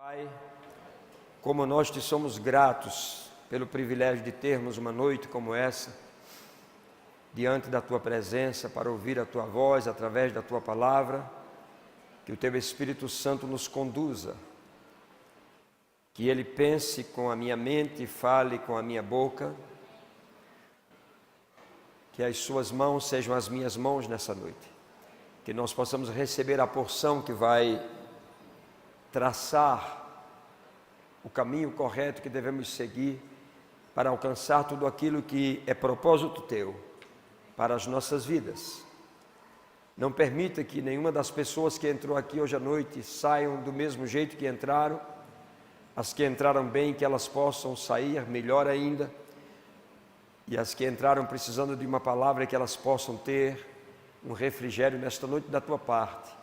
Pai, como nós te somos gratos pelo privilégio de termos uma noite como essa, diante da Tua presença, para ouvir a Tua voz através da Tua palavra, que o Teu Espírito Santo nos conduza, que Ele pense com a minha mente e fale com a minha boca, que as Suas mãos sejam as minhas mãos nessa noite, que nós possamos receber a porção que vai traçar o caminho correto que devemos seguir para alcançar tudo aquilo que é propósito Teu para as nossas vidas. Não permita que nenhuma das pessoas que entrou aqui hoje à noite saiam do mesmo jeito que entraram. As que entraram bem, que elas possam sair melhor ainda. E as que entraram precisando de uma palavra, que elas possam ter um refrigério nesta noite da Tua parte.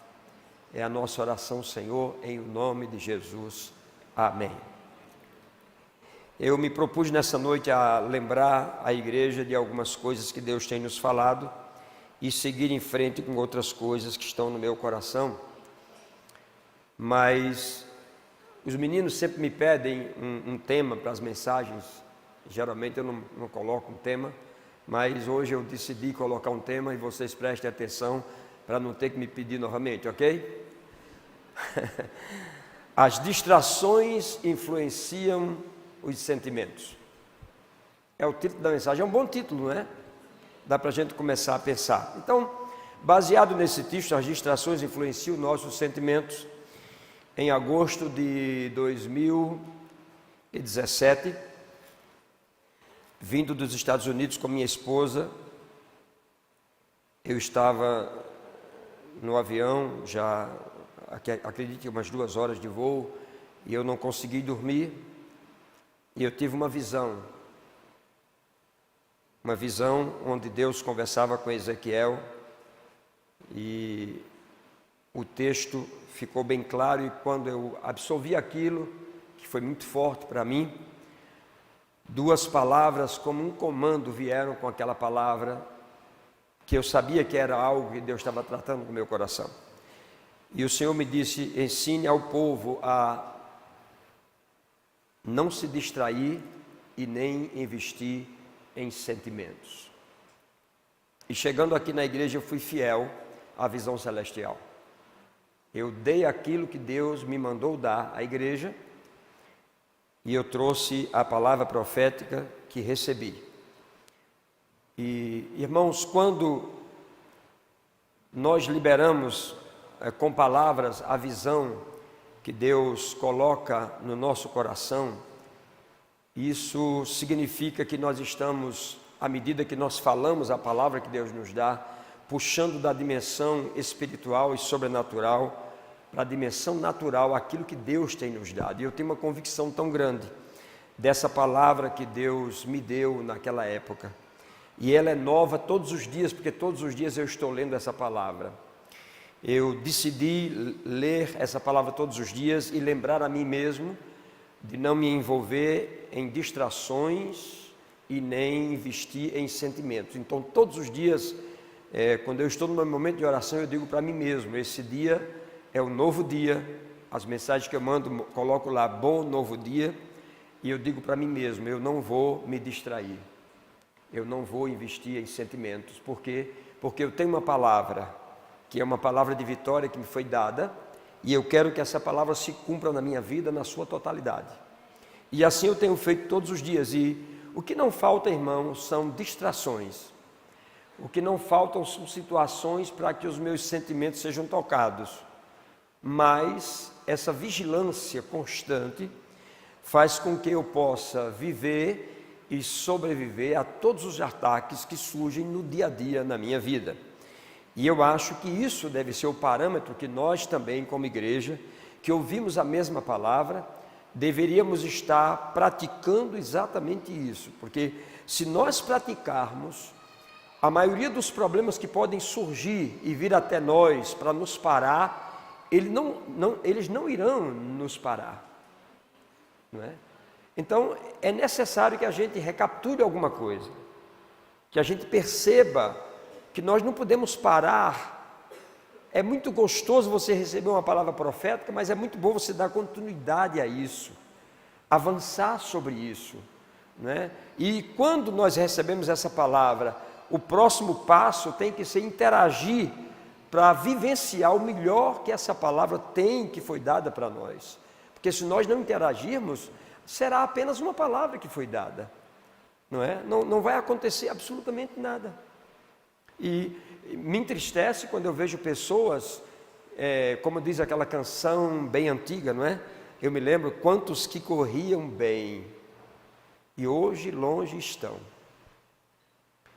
É a nossa oração, Senhor, em nome de Jesus. Amém. Eu me propus nessa noite a lembrar a igreja de algumas coisas que Deus tem nos falado e seguir em frente com outras coisas que estão no meu coração. Mas os meninos sempre me pedem um tema para as mensagens. Geralmente eu não coloco um tema, mas hoje eu decidi colocar um tema e vocês prestem atenção para não ter que me pedir novamente, ok? As distrações influenciam os sentimentos. É o título da mensagem, é um bom título, não é? Dá para a gente começar a pensar. Então, baseado nesse texto, as distrações influenciam nossos sentimentos. Em agosto de 2017, vindo dos Estados Unidos com minha esposa, eu estava no avião, já acredite, umas 2 horas de voo, e eu não consegui dormir, e eu tive uma visão onde Deus conversava com Ezequiel, e o texto ficou bem claro, e quando eu absorvi aquilo, que foi muito forte para mim, 2 palavras como um comando vieram com aquela palavra, que eu sabia que era algo que Deus estava tratando com o meu coração. E o Senhor me disse: ensine ao povo a não se distrair e nem investir em sentimentos. E chegando aqui na igreja, eu fui fiel à visão celestial. Eu dei aquilo que Deus me mandou dar à igreja e eu trouxe a palavra profética que recebi. E, irmãos, quando nós liberamos com palavras a visão que Deus coloca no nosso coração, isso significa que nós estamos, à medida que nós falamos a palavra que Deus nos dá, puxando da dimensão espiritual e sobrenatural para a dimensão natural aquilo que Deus tem nos dado. E eu tenho uma convicção tão grande dessa palavra que Deus me deu naquela época. E ela é nova todos os dias, porque todos os dias eu estou lendo essa palavra. Eu decidi ler essa palavra todos os dias e lembrar a mim mesmo de não me envolver em distrações e nem investir em sentimentos. Então, todos os dias, quando eu estou no meu momento de oração, eu digo para mim mesmo: esse dia é um novo dia. As mensagens que eu mando, coloco lá: bom novo dia. E eu digo para mim mesmo: eu não vou me distrair. Eu não vou investir em sentimentos. Por quê? Porque eu tenho uma palavra, que é uma palavra de vitória que me foi dada, e eu quero que essa palavra se cumpra na minha vida, na sua totalidade. E assim eu tenho feito todos os dias. E o que não falta, irmãos, são distrações. O que não faltam são situações para que os meus sentimentos sejam tocados. Mas essa vigilância constante faz com que eu possa viver e sobreviver a todos os ataques que surgem no dia a dia na minha vida. E eu acho que isso deve ser o parâmetro que nós também, como igreja, que ouvimos a mesma palavra, deveríamos estar praticando exatamente isso. Porque se nós praticarmos, a maioria dos problemas que podem surgir e vir até nós para nos parar, eles não irão nos parar, não é? Então, é necessário que a gente recapture alguma coisa, que a gente perceba que nós não podemos parar É muito gostoso você receber uma palavra profética, mas é muito bom você dar continuidade a isso, avançar sobre isso, né? E quando nós recebemos essa palavra, o próximo passo tem que ser interagir para vivenciar o melhor que essa palavra tem, que foi dada para nós. Porque se nós não interagirmos, será apenas uma palavra que foi dada, não é? Não vai acontecer absolutamente nada. E me entristece quando eu vejo pessoas, como diz aquela canção bem antiga, não é? Eu me lembro quantos que corriam bem e hoje longe estão.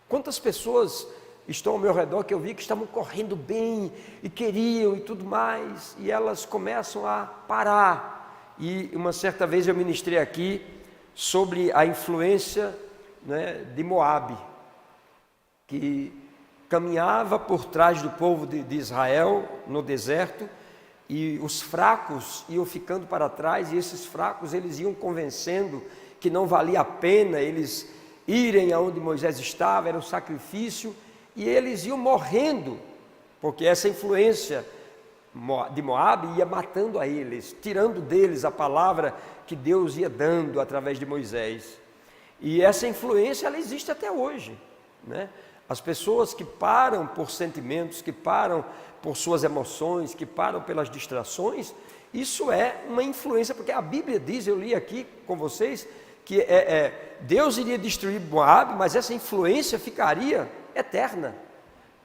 Quantas pessoas estão ao meu redor que eu vi que estavam correndo bem e queriam e tudo mais, e elas começam a parar. E uma certa vez eu ministrei aqui sobre a influência, né, de Moabe, que caminhava por trás do povo de Israel no deserto, e os fracos iam ficando para trás, e esses fracos eles iam convencendo que não valia a pena eles irem aonde Moisés estava, era um sacrifício, e eles iam morrendo, porque essa influência de Moabe ia matando a eles, tirando deles a palavra que Deus ia dando através de Moisés. E essa influência ela existe até hoje, né? As pessoas que param por sentimentos, que param por suas emoções, que param pelas distrações, isso é uma influência, porque a Bíblia diz, eu li aqui com vocês, que Deus iria destruir Moabe, mas essa influência ficaria eterna,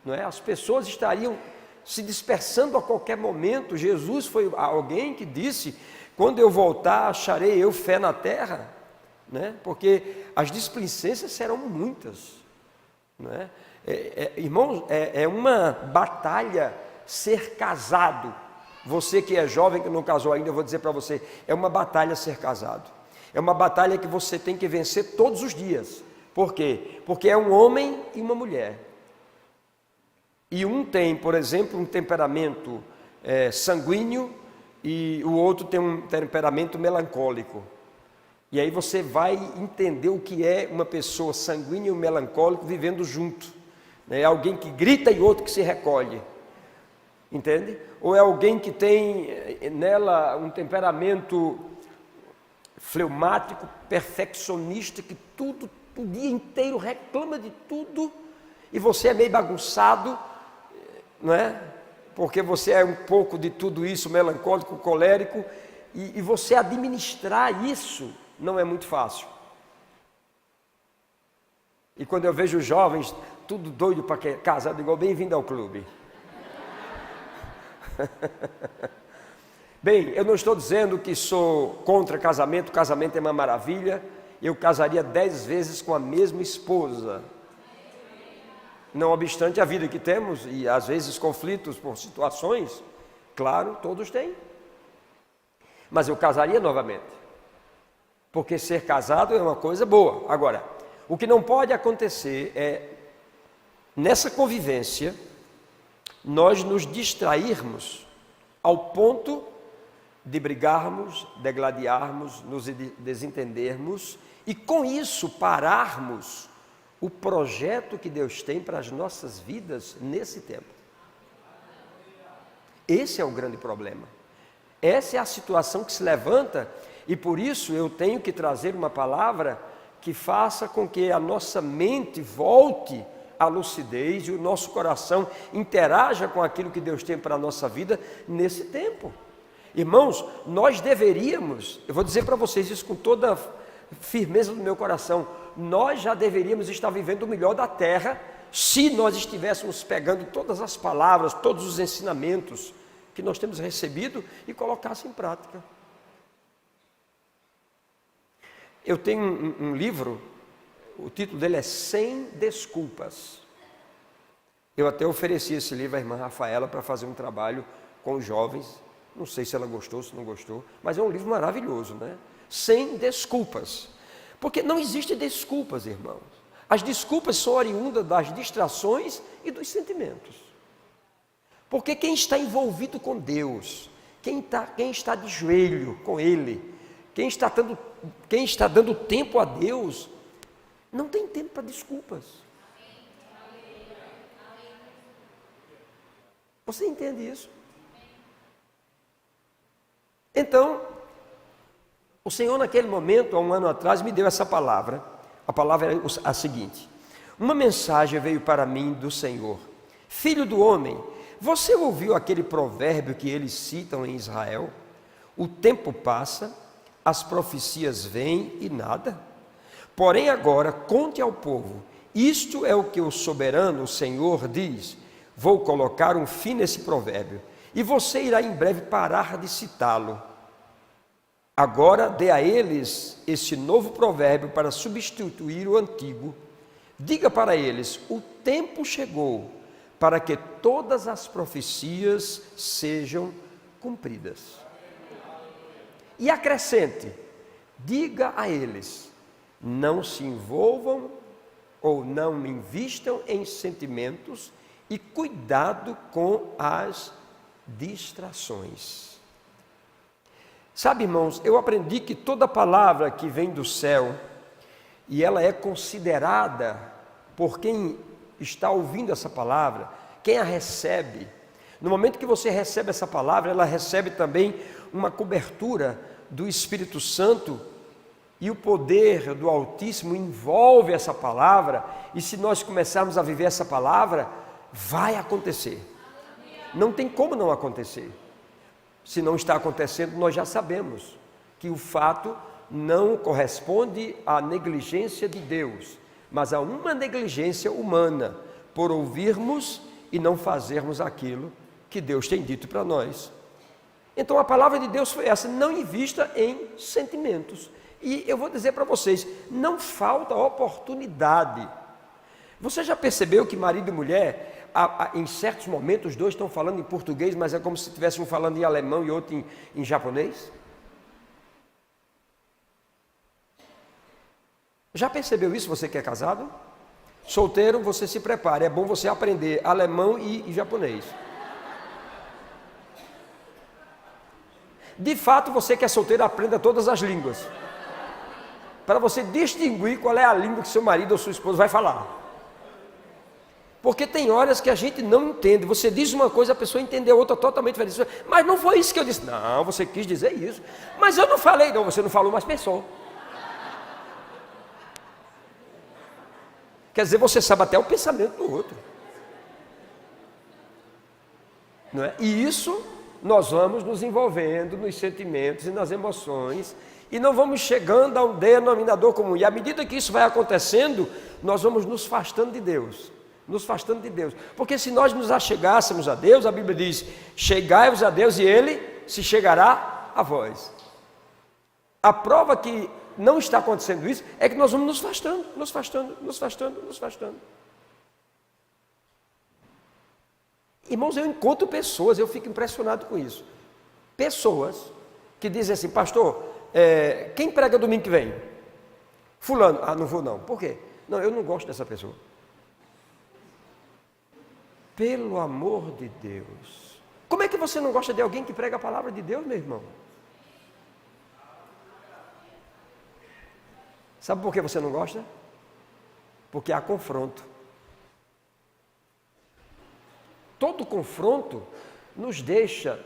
não é? As pessoas estariam se dispersando a qualquer momento. Jesus foi alguém que disse, quando eu voltar, acharei eu fé na terra, né? Porque as displicências serão muitas. Não é? Irmãos, é uma batalha ser casado. Você que é jovem, que não casou ainda, eu vou dizer para você, é uma batalha ser casado. É uma batalha que você tem que vencer todos os dias. Por quê? Porque é um homem e uma mulher. E um tem, por exemplo, um temperamento sanguíneo, e o outro tem um temperamento melancólico. E aí você vai entender o que é uma pessoa sanguínea e um melancólico vivendo junto. É alguém que grita e outro que se recolhe. Entende? Ou é alguém que tem nela um temperamento fleumático, perfeccionista, que tudo, o dia inteiro reclama de tudo, e você é meio bagunçado, não é? Porque você é um pouco de tudo isso, melancólico, colérico, e você administrar isso não é muito fácil. E quando eu vejo jovens tudo doido para casar, eu digo, bem-vindo ao clube. Bem, eu não estou dizendo que sou contra casamento, casamento é uma maravilha, eu casaria 10 vezes com a mesma esposa. Não obstante a vida que temos, e às vezes conflitos por situações, claro, todos têm. Mas eu casaria novamente, porque ser casado é uma coisa boa. Agora, o que não pode acontecer é, nessa convivência, nós nos distrairmos ao ponto de brigarmos, degladiarmos, nos desentendermos, e com isso pararmos o projeto que Deus tem para as nossas vidas nesse tempo. Esse é o grande problema. Essa é a situação que se levanta, e por isso eu tenho que trazer uma palavra que faça com que a nossa mente volte à lucidez e o nosso coração interaja com aquilo que Deus tem para a nossa vida nesse tempo. Irmãos, nós deveríamos, eu vou dizer para vocês isso com toda a firmeza do meu coração, nós já deveríamos estar vivendo o melhor da terra se nós estivéssemos pegando todas as palavras, todos os ensinamentos que nós temos recebido e colocasse em prática. Eu tenho um livro, o título dele é 100 Desculpas. Eu até ofereci esse livro à irmã Rafaela para fazer um trabalho com os jovens. Não sei se ela gostou, se não gostou, mas é um livro maravilhoso, né? 100 desculpas. Porque não existe desculpas, irmãos. As desculpas são oriundas das distrações e dos sentimentos. Porque quem está envolvido com Deus, quem está de joelho com Ele, quem está dando tempo a Deus, não tem tempo para desculpas. Você entende isso? Então, o Senhor naquele momento, há um ano atrás, me deu essa palavra. A palavra era a seguinte: uma mensagem veio para mim do Senhor. Filho do homem, você ouviu aquele provérbio que eles citam em Israel? O tempo passa, as profecias vêm e nada. Porém agora conte ao povo, isto é o que o soberano, o Senhor, diz: vou colocar um fim nesse provérbio, e você irá em breve parar de citá-lo. Agora dê a eles este novo provérbio para substituir o antigo. Diga para eles: o tempo chegou para que todas as profecias sejam cumpridas. E acrescente: diga a eles, não se envolvam ou não invistam em sentimentos e cuidado com as distrações. Sabe, irmãos, eu aprendi que toda palavra que vem do céu, e ela é considerada por quem está ouvindo essa palavra, quem a recebe, no momento que você recebe essa palavra, ela recebe também uma cobertura do Espírito Santo, e o poder do Altíssimo envolve essa palavra, e se nós começarmos a viver essa palavra, vai acontecer. Não tem como não acontecer. Se não está acontecendo, nós já sabemos que o fato não corresponde à negligência de Deus, mas a uma negligência humana, por ouvirmos e não fazermos aquilo que Deus tem dito para nós. Então a palavra de Deus foi essa: não invista em sentimentos. E eu vou dizer para vocês, não falta oportunidade. Você já percebeu que marido e mulher, em certos momentos, os dois estão falando em português, mas é como se estivessem um falando em alemão e outro em japonês? Já percebeu isso, você que é casado? Solteiro, você se prepare, é bom você aprender alemão e japonês. De fato, você que é solteiro, aprenda todas as línguas, para você distinguir qual é a língua que seu marido ou sua esposa vai falar. Porque tem horas que a gente não entende. Você diz uma coisa, a pessoa entendeu outra totalmente diferente. Mas não foi isso que eu disse. Não, você quis dizer isso. Mas eu não falei. Não, você não falou, mas pensou. Quer dizer, você sabe até o pensamento do outro. Não é? E isso nós vamos nos envolvendo nos sentimentos e nas emoções. E não vamos chegando a um denominador comum. E à medida que isso vai acontecendo, nós vamos nos afastando de Deus. Nos afastando de Deus, porque se nós nos achegássemos a Deus, a Bíblia diz: chegai-vos a Deus e Ele se chegará a vós. A prova que não está acontecendo isso é que nós vamos nos afastando, nos afastando, nos afastando, nos afastando. Irmãos, eu encontro pessoas, eu fico impressionado com isso. Pessoas que dizem assim: pastor, quem prega domingo que vem? Fulano. Ah, não vou não. Por quê? Não, eu não gosto dessa pessoa. Pelo amor de Deus, como é que você não gosta de alguém que prega a palavra de Deus, meu irmão? Sabe por que você não gosta? Porque há confronto. Todo confronto nos deixa,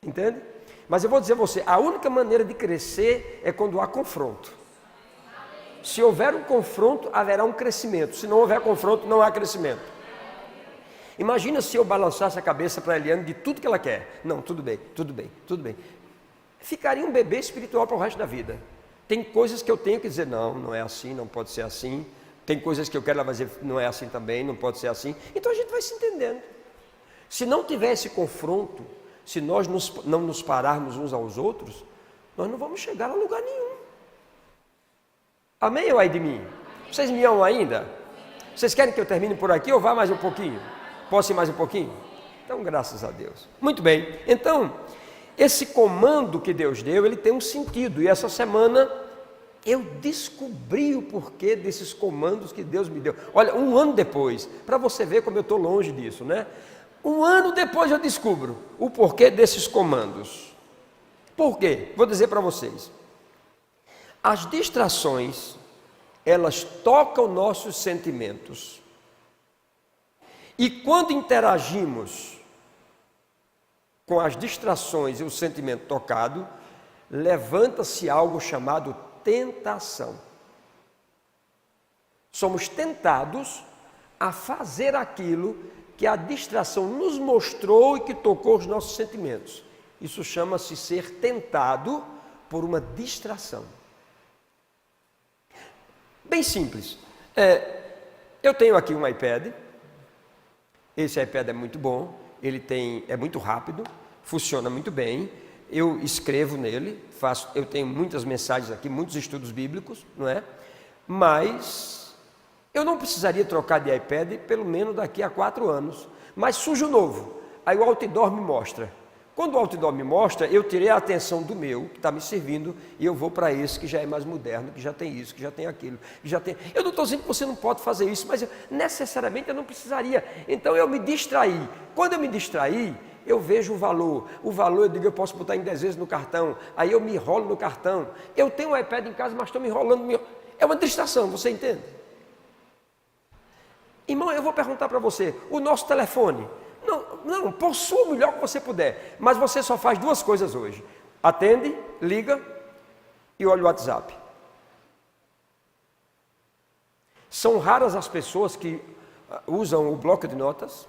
entende? Mas eu vou dizer a você, a única maneira de crescer é quando há confronto. Se houver um confronto, haverá um crescimento. Se não houver confronto, não há crescimento. Imagina se eu balançasse a cabeça para a Eliane de tudo que ela quer. Não, tudo bem, tudo bem, tudo bem. Ficaria um bebê espiritual para o resto da vida. Tem coisas que eu tenho que dizer: não, não é assim, não pode ser assim. Tem coisas que eu quero dizer: não é assim também, não pode ser assim. Então a gente vai se entendendo. Se não tiver esse confronto, se nós não nos pararmos uns aos outros, nós não vamos chegar a lugar nenhum. Amém ou ai de mim? Vocês me amam ainda? Vocês querem que eu termine por aqui ou vá mais um pouquinho? Posso ir mais um pouquinho? Então, graças a Deus. Muito bem. Então, esse comando que Deus deu, ele tem um sentido. E essa semana eu descobri o porquê desses comandos que Deus me deu. Olha, um ano depois, para você ver como eu estou longe disso, né? Um ano depois eu descubro o porquê desses comandos. Por quê? Vou dizer para vocês. As distrações, elas tocam nossos sentimentos. E quando interagimos com as distrações e o sentimento tocado, levanta-se algo chamado tentação. Somos tentados a fazer aquilo que a distração nos mostrou e que tocou os nossos sentimentos. Isso chama-se ser tentado por uma distração. Bem simples. Eu tenho aqui um iPad. Esse iPad é muito bom. É muito rápido, funciona muito bem. Eu escrevo nele, eu tenho muitas mensagens aqui, muitos estudos bíblicos, não é? Mas eu não precisaria trocar de iPad pelo menos daqui a 4 anos. Mas surge um novo. Aí o outdoor me mostra. Quando o outdoor me mostra, eu tirei a atenção do meu, que está me servindo, e eu vou para esse que já é mais moderno, que já tem isso, que já tem aquilo, que já tem... Eu não estou dizendo que você não pode fazer isso, mas necessariamente eu não precisaria. Então eu me distraí. Quando eu me distraí, eu vejo o valor. O valor, eu digo, eu posso botar em 10 vezes no cartão. Aí eu me enrolo no cartão. Eu tenho um iPad em casa, mas estou me enrolando. É uma distração, você entende? Irmão, eu vou perguntar para você, o nosso telefone... Não, possua o melhor que você puder, mas você só faz 2 coisas hoje: atende, liga e olha o WhatsApp. São raras as pessoas que usam o bloco de notas.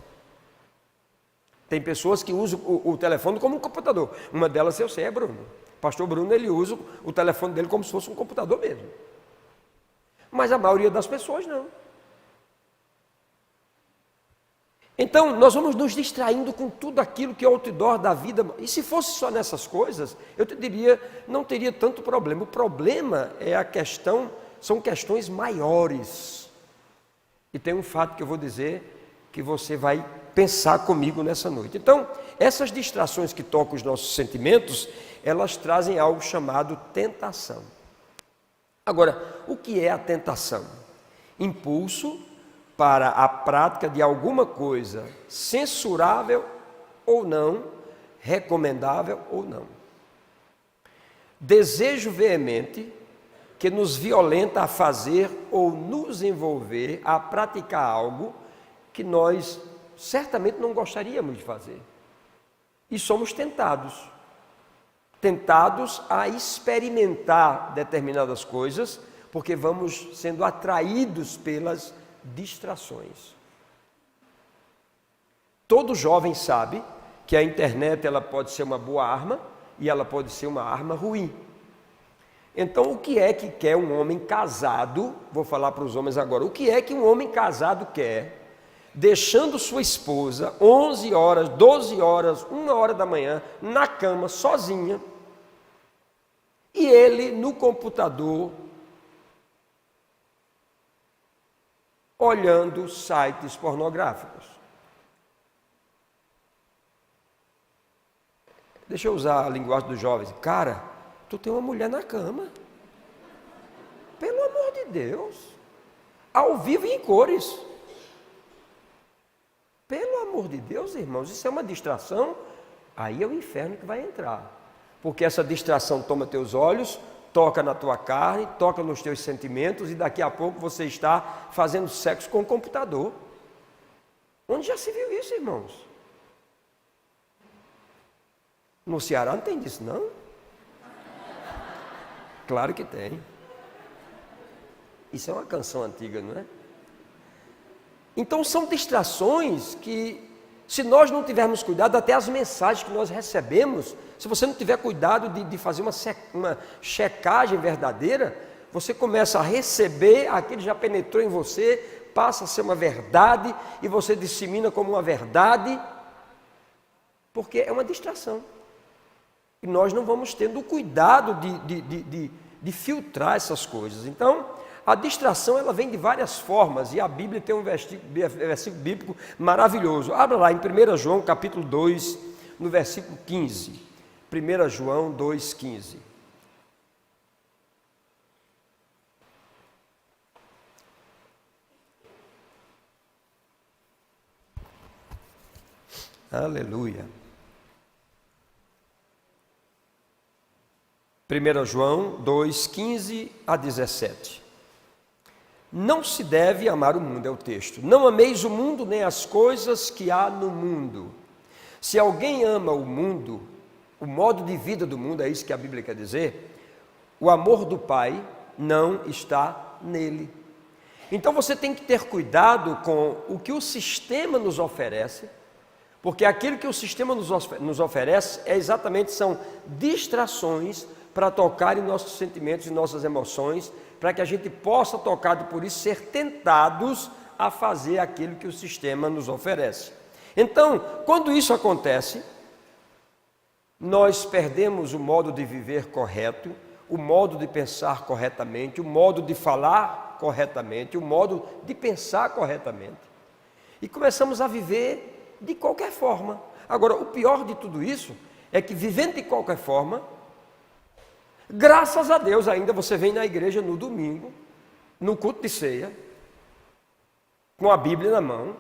Tem pessoas que usam o telefone como um computador. Uma delas eu sei, é Bruno. Pastor Bruno, ele usa o telefone dele como se fosse um computador mesmo. Mas a maioria das pessoas não. Então, nós vamos nos distraindo com tudo aquilo que é outdoor da vida. E se fosse só nessas coisas, eu te diria, não teria tanto problema. O problema são questões maiores. E tem um fato que eu vou dizer que você vai pensar comigo nessa noite. Então, essas distrações que tocam os nossos sentimentos, elas trazem algo chamado tentação. Agora, o que é a tentação? Impulso para a prática de alguma coisa censurável ou não, recomendável ou não. Desejo veemente que nos violenta a fazer ou nos envolver a praticar algo que nós certamente não gostaríamos de fazer. E somos tentados a experimentar determinadas coisas, porque vamos sendo atraídos pelas distrações. Todo jovem sabe que a internet ela pode ser uma boa arma e ela pode ser uma arma ruim. Então, o que é que quer um homem casado? Vou falar para os homens agora. O que é que um homem casado quer, deixando sua esposa 11 horas, 12 horas, 1 hora da manhã, na cama, sozinha, e ele no computador, olhando sites pornográficos? Deixa eu usar a linguagem dos jovens. Cara, tu tem uma mulher na cama. Pelo amor de Deus. Ao vivo e em cores. Pelo amor de Deus, irmãos, isso é uma distração. Aí é o inferno que vai entrar. Porque essa distração toma teus olhos, toca na tua carne, toca nos teus sentimentos, e daqui a pouco você está fazendo sexo com o computador. Onde já se viu isso, irmãos? No Ceará não tem disso, não? Claro que tem. Isso é uma canção antiga, não é? Então são distrações que, se nós não tivermos cuidado, até as mensagens que nós recebemos, se você não tiver cuidado de fazer uma checagem verdadeira, você começa a receber aquilo que já penetrou em você, passa a ser uma verdade, e você dissemina como uma verdade, porque é uma distração. E nós não vamos tendo o cuidado de filtrar essas coisas. Então, a distração ela vem de várias formas, e a Bíblia tem um versículo bíblico maravilhoso. Abra lá em 1 João capítulo 2, no versículo 15. 1 João 2, 15. Aleluia. 1 João 2, 15 a 17. Não se deve amar o mundo, é o texto. Não ameis o mundo, nem as coisas que há no mundo. Se alguém ama o mundo, o modo de vida do mundo, é isso que a Bíblia quer dizer, o amor do Pai não está nele. Então você tem que ter cuidado com o que o sistema nos oferece, porque aquilo que o sistema nos oferece são distrações para tocar em nossos sentimentos e nossas emoções, para que a gente possa, tocado por isso, ser tentados a fazer aquilo que o sistema nos oferece. Então, quando isso acontece, nós perdemos o modo de viver correto, o modo de pensar corretamente, o modo de falar corretamente, o modo de pensar corretamente, e começamos a viver de qualquer forma. Agora, o pior de tudo isso é que, vivendo de qualquer forma, graças a Deus, ainda você vem na igreja no domingo, no culto de ceia, com a Bíblia na mão,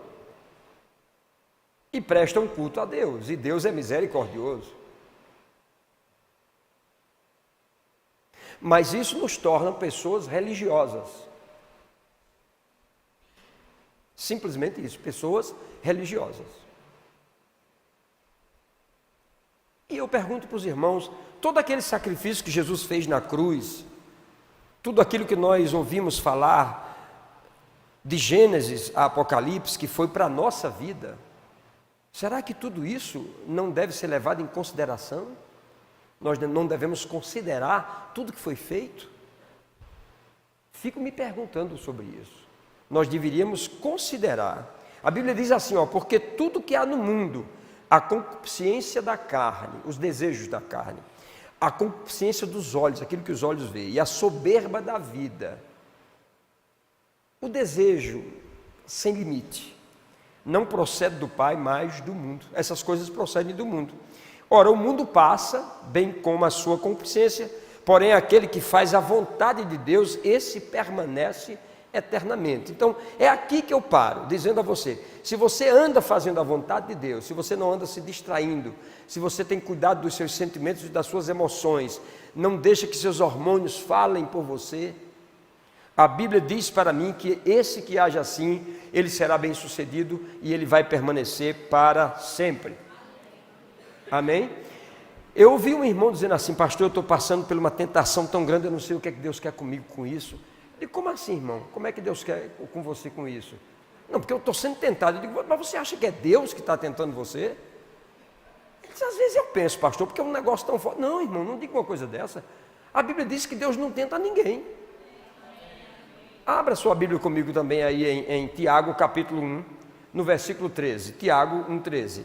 e presta um culto a Deus, e Deus é misericordioso. Mas isso nos torna pessoas religiosas. Simplesmente isso, pessoas religiosas. E eu pergunto para os irmãos, todo aquele sacrifício que Jesus fez na cruz, tudo aquilo que nós ouvimos falar, de Gênesis a Apocalipse, que foi para a nossa vida, será que tudo isso não deve ser levado em consideração? Nós não devemos considerar tudo que foi feito? Fico me perguntando sobre isso. Nós deveríamos considerar. A Bíblia diz assim, porque tudo que há no mundo, a concupiscência da carne, os desejos da carne, a concupiscência dos olhos, aquilo que os olhos veem, e a soberba da vida, o desejo sem limite, não procede do Pai, mas do mundo. Essas coisas procedem do mundo. Ora, o mundo passa, bem como a sua concupiscência, porém aquele que faz a vontade de Deus, esse permanece eternamente. Então, é aqui que eu paro, dizendo a você, se você anda fazendo a vontade de Deus, se você não anda se distraindo, se você tem cuidado dos seus sentimentos e das suas emoções, não deixa que seus hormônios falem por você, a Bíblia diz para mim que esse que age assim, ele será bem sucedido e ele vai permanecer para sempre. Amém? Eu ouvi um irmão dizendo assim, pastor, eu estou passando por uma tentação tão grande, eu não sei o que é que Deus quer comigo com isso. Eu digo, como assim, irmão? Como é que Deus quer com você com isso? Não, porque eu estou sendo tentado. Eu digo, mas você acha que é Deus que está tentando você? Ele diz, às vezes eu penso, pastor, porque é um negócio tão forte. Não, irmão, não diga uma coisa dessa. A Bíblia diz que Deus não tenta ninguém. Abra sua Bíblia comigo também aí em Tiago, capítulo 1, no versículo 13. Tiago 1,13.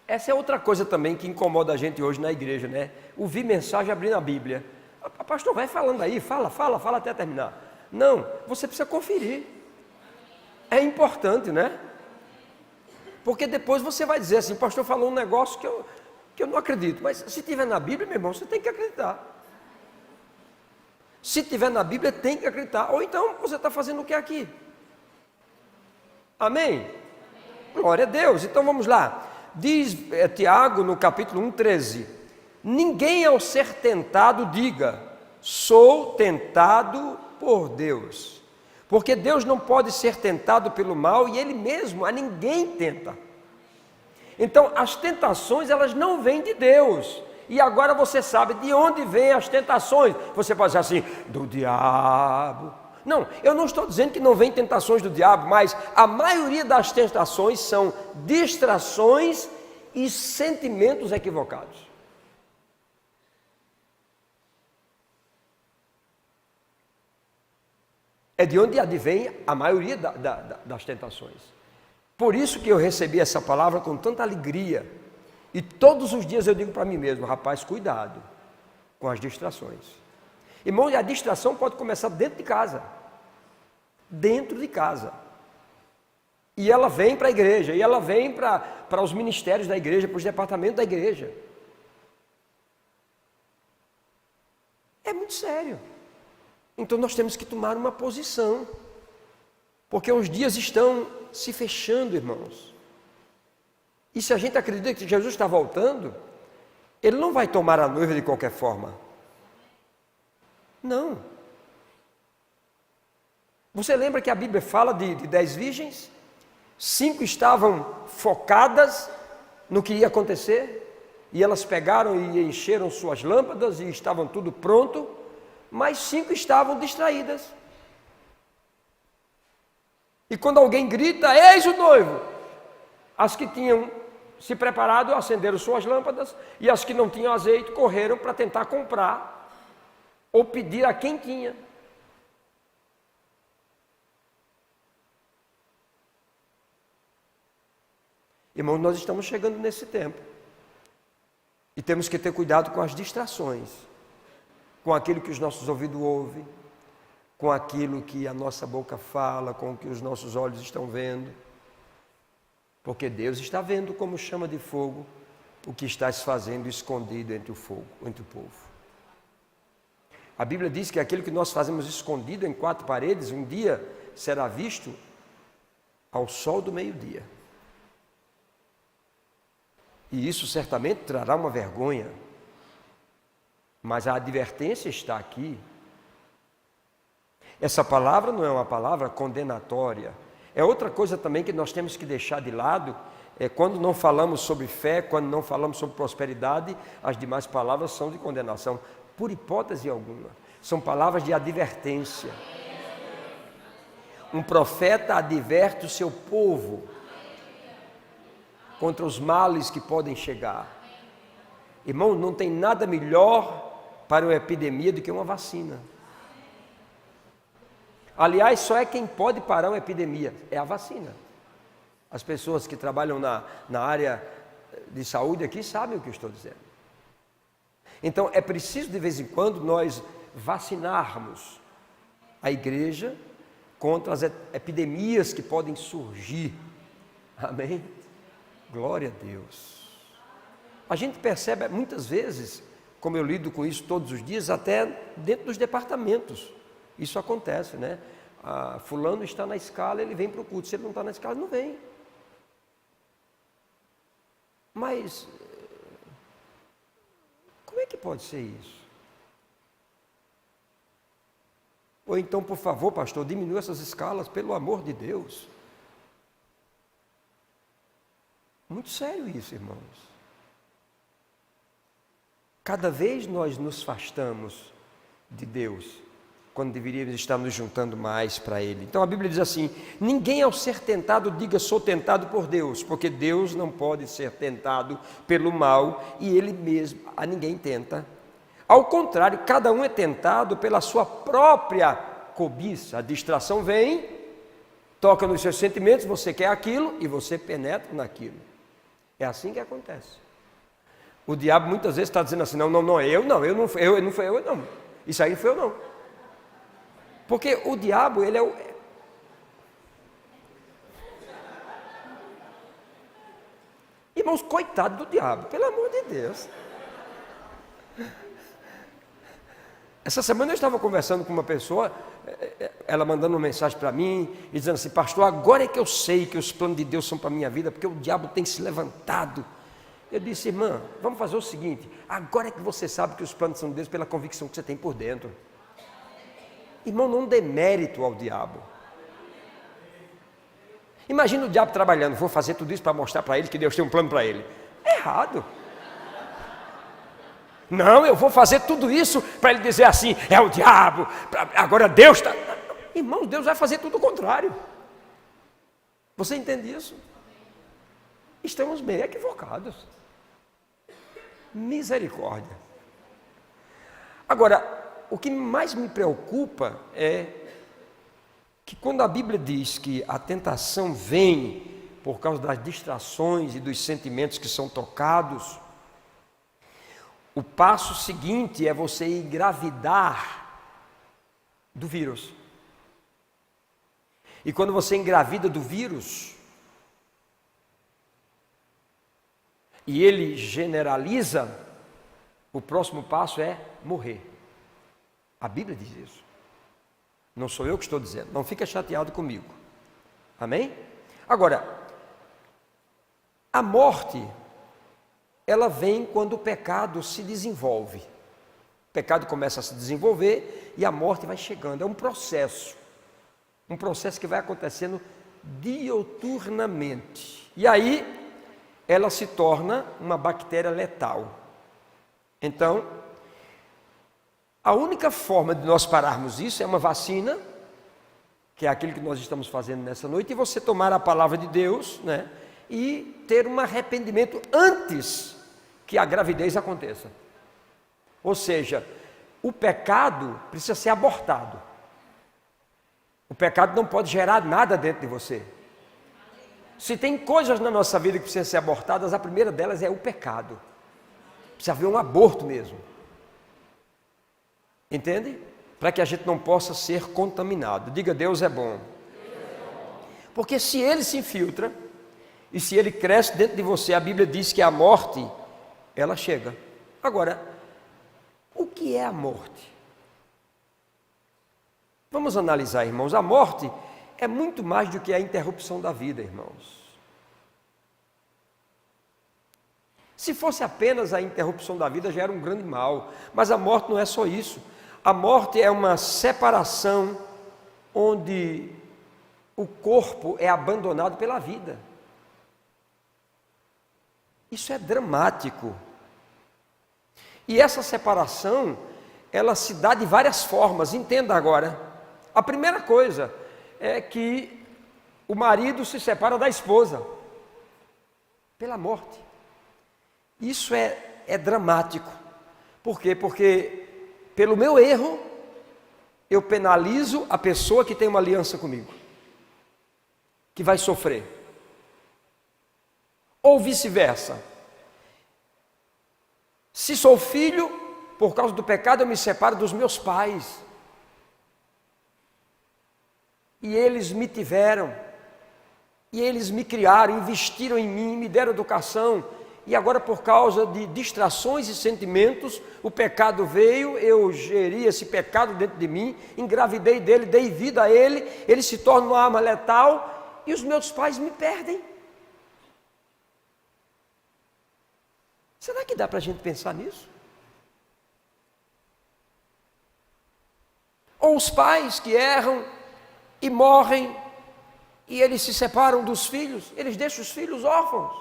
Essa é outra coisa também que incomoda a gente hoje na igreja, né? Ouvir mensagem abrindo a Bíblia. Pastor, vai falando aí, fala até terminar. Não, você precisa conferir. É importante, né? Porque depois você vai dizer assim, pastor falou um negócio que eu não acredito. Mas se tiver na Bíblia, meu irmão, você tem que acreditar. Se tiver na Bíblia, tem que acreditar. Ou então, você está fazendo o que aqui? Amém? Glória a Deus. Então, vamos lá. Diz Tiago, no capítulo 1,13. Ninguém ao ser tentado diga, sou tentado por Deus. Porque Deus não pode ser tentado pelo mal e Ele mesmo a ninguém tenta. Então, as tentações, elas não vêm de Deus. E agora você sabe de onde vêm as tentações. Você pode dizer assim, do diabo. Não, eu não estou dizendo que não vem tentações do diabo, mas a maioria das tentações são distrações e sentimentos equivocados. É de onde advém a maioria das tentações. Por isso que eu recebi essa palavra com tanta alegria. E todos os dias eu digo para mim mesmo, rapaz, cuidado com as distrações. Irmão, e a distração pode começar dentro de casa. Dentro de casa. E ela vem para a igreja, e ela vem para os ministérios da igreja, para os departamentos da igreja. É muito sério. Então nós temos que tomar uma posição. Porque os dias estão se fechando, irmãos. E se a gente acredita que Jesus está voltando, Ele não vai tomar a noiva de qualquer forma. Não. Você lembra que a Bíblia fala de 10 virgens? 5 estavam focadas no que ia acontecer, e elas pegaram e encheram suas lâmpadas e estavam tudo pronto, mas 5 estavam distraídas. E quando alguém grita, eis o noivo, as que tinham se preparado acenderam suas lâmpadas, e as que não tinham azeite correram para tentar comprar ou pedir a quem tinha. Irmãos, nós estamos chegando nesse tempo e temos que ter cuidado com as distrações, com aquilo que os nossos ouvidos ouvem, com aquilo que a nossa boca fala, com o que os nossos olhos estão vendo, porque Deus está vendo como chama de fogo o que estás fazendo escondido entre o fogo, entre o povo. A Bíblia diz que aquilo que nós fazemos escondido em 4 paredes, um dia será visto ao sol do meio-dia. E isso certamente trará uma vergonha, mas a advertência está aqui. Essa palavra não é uma palavra condenatória. É outra coisa também que nós temos que deixar de lado, é quando não falamos sobre fé, quando não falamos sobre prosperidade, as demais palavras são de condenação, por hipótese alguma. São palavras de advertência. Um profeta adverte o seu povo contra os males que podem chegar. Irmão, não tem nada melhor para uma epidemia do que uma vacina. Aliás, só é quem pode parar uma epidemia, é a vacina. As pessoas que trabalham na área de saúde aqui sabem o que eu estou dizendo. Então, é preciso de vez em quando nós vacinarmos a igreja contra as epidemias que podem surgir. Amém? Glória a Deus. A gente percebe muitas vezes, como eu lido com isso todos os dias, até dentro dos departamentos. Isso acontece, né? Fulano está na escala, ele vem para o culto. Se ele não está na escala, ele não vem. Mas, como é que pode ser isso? Ou então, por favor, pastor, diminua essas escalas, pelo amor de Deus. Muito sério isso, irmãos. Cada vez nós nos afastamos de Deus, quando deveríamos estar nos juntando mais para Ele. Então a Bíblia diz assim: ninguém ao ser tentado diga sou tentado por Deus, porque Deus não pode ser tentado pelo mal e Ele mesmo a ninguém tenta. Ao contrário, cada um é tentado pela sua própria cobiça. A distração vem, toca nos seus sentimentos, você quer aquilo e você penetra naquilo. É assim que acontece. O diabo muitas vezes está dizendo assim: não, eu não fui eu não. Isso aí não foi eu não. Porque o diabo, ele é o... Irmãos, coitado do diabo, pelo amor de Deus. Essa semana eu estava conversando com uma pessoa, ela mandando uma mensagem para mim, e dizendo assim: pastor, agora é que eu sei que os planos de Deus são para a minha vida, porque o diabo tem se levantado. Eu disse: irmã, vamos fazer o seguinte, agora é que você sabe que os planos são de Deus pela convicção que você tem por dentro. Irmão, não dê mérito ao diabo. Imagina o diabo trabalhando: vou fazer tudo isso para mostrar para ele que Deus tem um plano para ele. É errado. Não, eu vou fazer tudo isso para ele dizer assim: é o diabo, agora Deus está... Irmão, Deus vai fazer tudo o contrário. Você entende isso? Estamos meio equivocados. Misericórdia. Agora, o que mais me preocupa é que quando a Bíblia diz que a tentação vem por causa das distrações e dos sentimentos que são tocados, o passo seguinte é você engravidar do vírus. E quando você engravida do vírus, e ele generaliza, o próximo passo é morrer. A Bíblia diz isso. Não sou eu que estou dizendo. Não fica chateado comigo. Amém? Agora, a morte, ela vem quando o pecado se desenvolve. O pecado começa a se desenvolver e a morte vai chegando. É um processo que vai acontecendo diuturnamente. E aí, ela se torna uma bactéria letal. Então, a única forma de nós pararmos isso é uma vacina, que é aquilo que nós estamos fazendo nessa noite, e você tomar a palavra de Deus, né, e ter um arrependimento antes que a gravidez aconteça. Ou seja, o pecado precisa ser abortado. O pecado não pode gerar nada dentro de você. Se tem coisas na nossa vida que precisam ser abortadas, a primeira delas é o pecado. Precisa haver um aborto mesmo. Entende? Para que a gente não possa ser contaminado. Diga, Deus é bom. Porque se ele se infiltra, e se ele cresce dentro de você, a Bíblia diz que a morte, ela chega. Agora, o que é a morte? Vamos analisar, irmãos. A morte é muito mais do que a interrupção da vida, irmãos. Se fosse apenas a interrupção da vida, já era um grande mal. Mas a morte não é só isso. A morte é uma separação onde o corpo é abandonado pela vida. Isso é dramático. E essa separação, ela se dá de várias formas. Entenda agora. A primeira coisa é que o marido se separa da esposa pela morte. Isso é dramático. Por quê? Porque pelo meu erro, eu penalizo a pessoa que tem uma aliança comigo, que vai sofrer. Ou vice-versa. Se sou filho, por causa do pecado, eu me separo dos meus pais. E eles me tiveram, e eles me criaram, investiram em mim, me deram educação, e agora por causa de distrações e sentimentos, o pecado veio, eu geri esse pecado dentro de mim, engravidei dele, dei vida a ele, ele se torna uma arma letal, e os meus pais me perdem. Será que dá para a gente pensar nisso? Ou os pais que erram e morrem, e eles se separam dos filhos, eles deixam os filhos órfãos.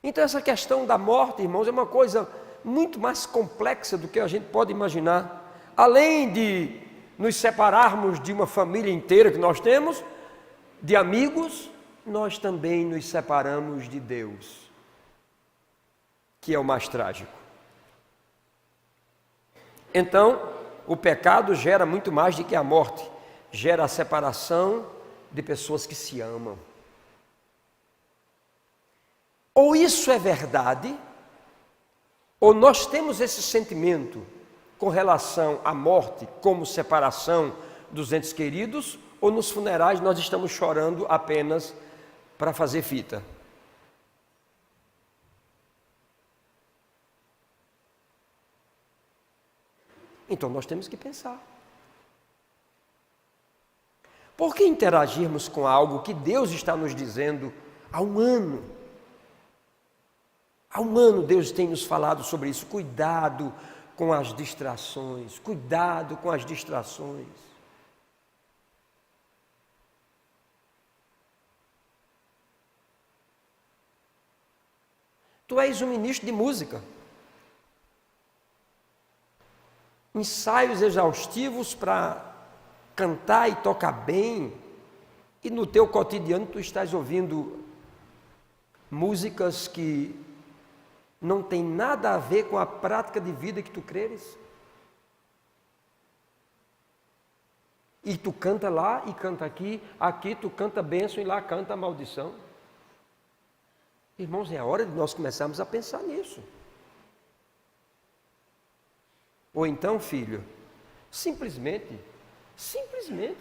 Então essa questão da morte, irmãos, é uma coisa muito mais complexa do que a gente pode imaginar. Além de nos separarmos de uma família inteira que nós temos, de amigos, nós também nos separamos de Deus, que é o mais trágico. Então, o pecado gera muito mais do que a morte, gera a separação de pessoas que se amam. Ou isso é verdade, ou nós temos esse sentimento com relação à morte como separação dos entes queridos, ou nos funerais nós estamos chorando apenas para fazer fita. Então nós temos que pensar. Por que interagirmos com algo que Deus está nos dizendo há um ano? Há um ano Deus tem nos falado sobre isso. Cuidado com as distrações. Cuidado com as distrações. Tu és um ministro de música. Ensaios exaustivos para cantar e tocar bem, e no teu cotidiano tu estás ouvindo músicas que não tem nada a ver com a prática de vida que tu creres. E tu canta lá e canta aqui, aqui tu canta bênção e lá canta maldição. Irmãos, é a hora de nós começarmos a pensar nisso. Ou então, filho, simplesmente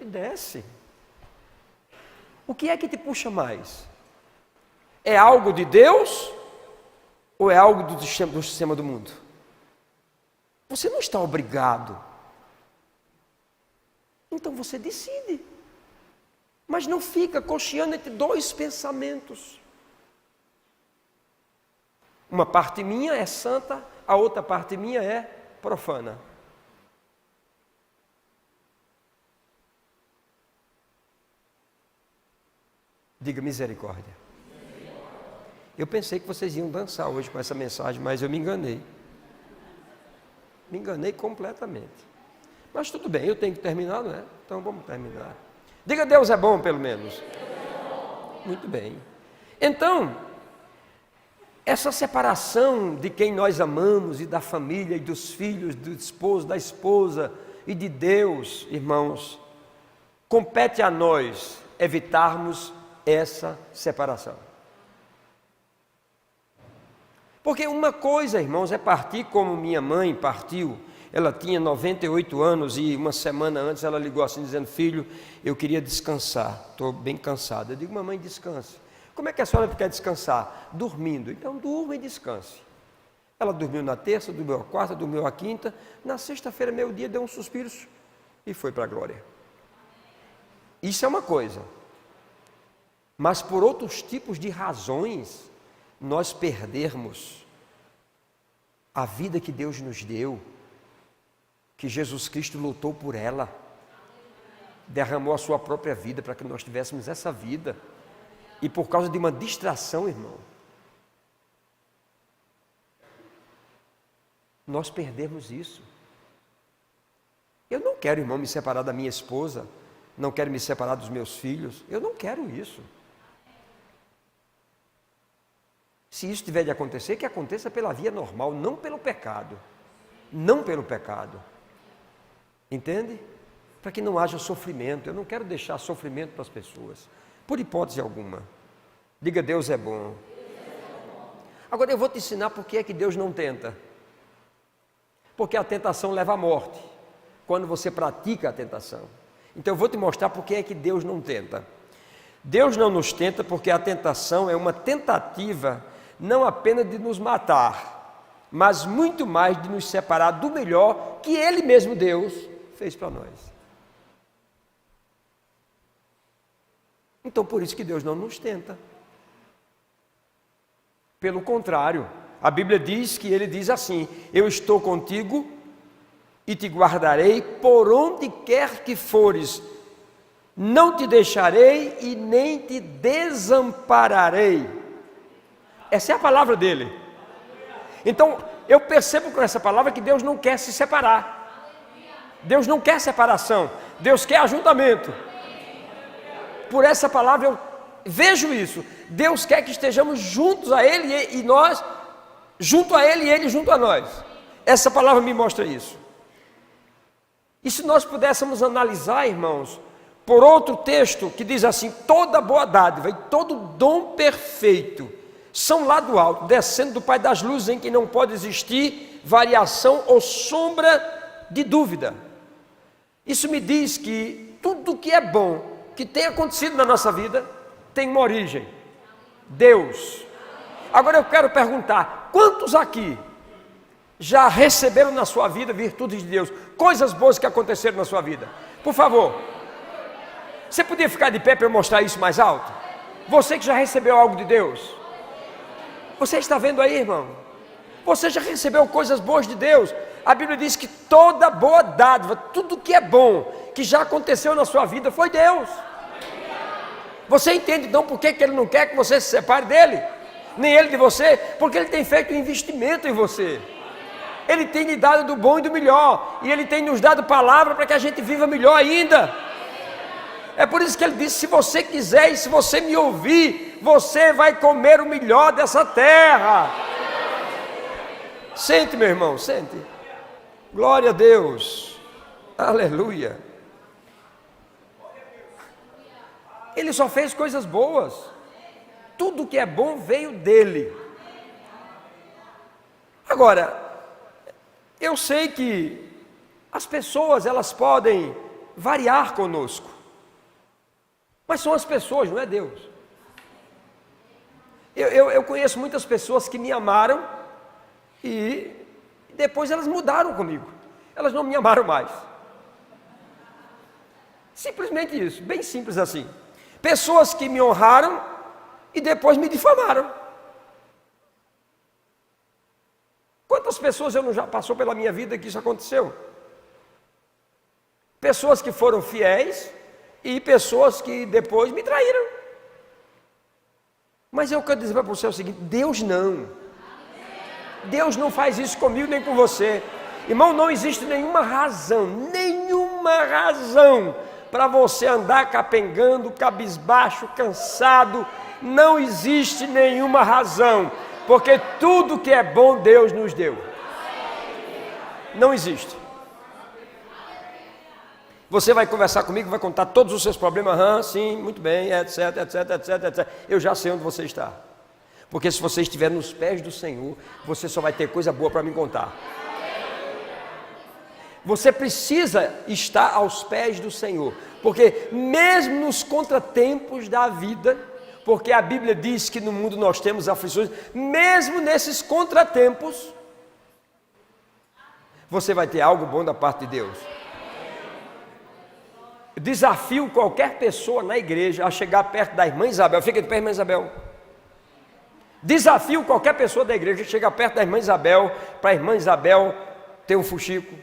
desce. O que é que te puxa mais? É algo de Deus ou é algo do sistema do mundo? Você não está obrigado. Então você decide. Mas não fica cocheando entre dois pensamentos. Uma parte minha é santa a outra parte minha é profana. Diga misericórdia. Eu pensei que vocês iam dançar hoje com essa mensagem, mas eu me enganei. Me enganei completamente. Mas tudo bem, eu tenho que terminar, não é? Então vamos terminar. Diga, Deus é bom, pelo menos. Muito bem. Então, essa separação de quem nós amamos e da família e dos filhos, do esposo, da esposa e de Deus, irmãos, compete a nós evitarmos essa separação. Porque uma coisa, irmãos, é partir como minha mãe partiu. Ela tinha 98 anos e uma semana antes ela ligou assim dizendo: filho, eu queria descansar, estou bem cansada. Eu digo: mamãe, descanse. Como é que a senhora quer descansar? Dormindo. Então durma e descanse. Ela dormiu na terça, dormiu na quarta, dormiu na quinta. Na sexta-feira, meio-dia, deu um suspiro e foi para a glória. Isso é uma coisa. Mas por outros tipos de razões, nós perdermos a vida que Deus nos deu, que Jesus Cristo lutou por ela, derramou a sua própria vida para que nós tivéssemos essa vida, e por causa de uma distração, irmão, nós perdemos isso. Eu não quero, irmão, me separar da minha esposa, não quero me separar dos meus filhos, eu não quero isso. Se isso tiver de acontecer, que aconteça pela via normal, não pelo pecado. Não pelo pecado. Entende? Para que não haja sofrimento. Eu não quero deixar sofrimento para as pessoas, por hipótese alguma. Diga, Deus é bom. Agora eu vou te ensinar por que é que Deus não tenta. Porque a tentação leva à morte, quando você pratica a tentação. Então eu vou te mostrar por que é que Deus não tenta. Deus não nos tenta porque a tentação é uma tentativa não apenas de nos matar, mas muito mais de nos separar do melhor que Ele mesmo, Deus, fez para nós. Então por isso que Deus não nos tenta. Pelo contrário, a Bíblia diz que Ele diz assim: eu estou contigo e te guardarei por onde quer que fores, não te deixarei e nem te desampararei. Essa é a palavra dele. Então, eu percebo com essa palavra que Deus não quer se separar. Deus não quer separação. Deus quer ajuntamento. Por essa palavra eu vejo isso. Deus quer que estejamos juntos a Ele e nós junto a Ele e Ele junto a nós. Essa palavra me mostra isso. E se nós pudéssemos analisar, irmãos, por outro texto que diz assim: toda boa dádiva e todo dom perfeito são lá do alto, descendo do Pai das luzes, em que não pode existir variação ou sombra de dúvida. Isso me diz que tudo que é bom, que tem acontecido na nossa vida, tem uma origem: Deus. Agora eu quero perguntar: quantos aqui já receberam na sua vida virtudes de Deus, coisas boas que aconteceram na sua vida? Por favor, você podia ficar de pé para eu mostrar isso mais alto? Você que já recebeu algo de Deus, você está vendo aí, irmão? Você já recebeu coisas boas de Deus. A Bíblia diz que toda boa dádiva, tudo que é bom, que já aconteceu na sua vida, foi Deus. Você entende então por que Ele não quer que você se separe dEle? Nem Ele de você? Porque Ele tem feito um investimento em você. Ele tem lhe dado do bom e do melhor, e Ele tem nos dado palavra para que a gente viva melhor ainda. É por isso que Ele disse: se você quiser e se você me ouvir, você vai comer o melhor dessa terra. Sente, meu irmão, sente. Glória a Deus. Aleluia. Ele só fez coisas boas. Tudo que é bom veio dele. Agora, eu sei que as pessoas, elas podem variar conosco, mas são as pessoas, não é Deus. Eu conheço muitas pessoas que me amaram e depois elas mudaram comigo. Elas não me amaram mais. Simplesmente isso, bem simples assim. Pessoas que me honraram e depois me difamaram. Quantas Quantas pessoas eu não já passou pela minha vida que isso aconteceu? Pessoas que foram fiéis e pessoas que depois me traíram. Mas eu quero dizer para você o seguinte: Deus não faz isso comigo nem com você. Irmão, não existe nenhuma razão para você andar capengando, cabisbaixo, cansado. Não existe nenhuma razão, porque tudo que é bom Deus nos deu. Não existe. Você vai conversar comigo, vai contar todos os seus problemas, sim, muito bem, etc, etc, etc, etc. Eu já sei onde você está. Porque se você estiver nos pés do Senhor, você só vai ter coisa boa para me contar. Você precisa estar aos pés do Senhor, porque mesmo nos contratempos da vida, porque a Bíblia diz que no mundo nós temos aflições, mesmo nesses contratempos, você vai ter algo bom da parte de Deus. Eu desafio qualquer pessoa na igreja a chegar perto da irmã Isabel. Fica de pé, irmã Isabel. Desafio qualquer pessoa da igreja a chegar perto da irmã Isabel, para a irmã Isabel ter um fuxico,